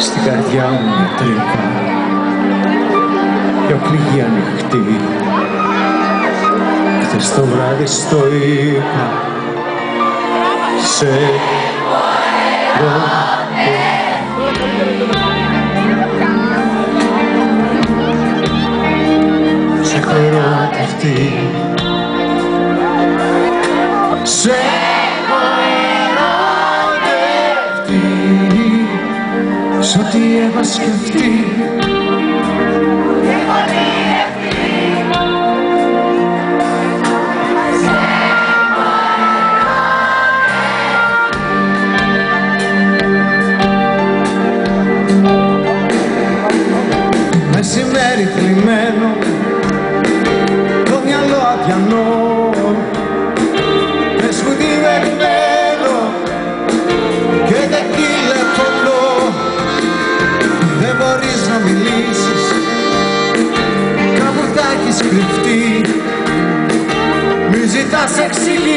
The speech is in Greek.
Στην καρδιά μου μια τρύπα, μια πληγή ανοιχτή. Χθες το βράδυ στο είπα, σε έχω ερωτευτεί, σε έχω ερωτευτεί, σ' ό,τι έχω σκεφτεί. Μεσημέρι θλιμμένο, το μυαλό αδιανό, πες μου τι περιμένω και δεν τηλεφωνώ. Δεν μπορείς να μιλήσεις, κάπου θα έχεις κρυφτεί, μη ζητάς εξηγήσεις.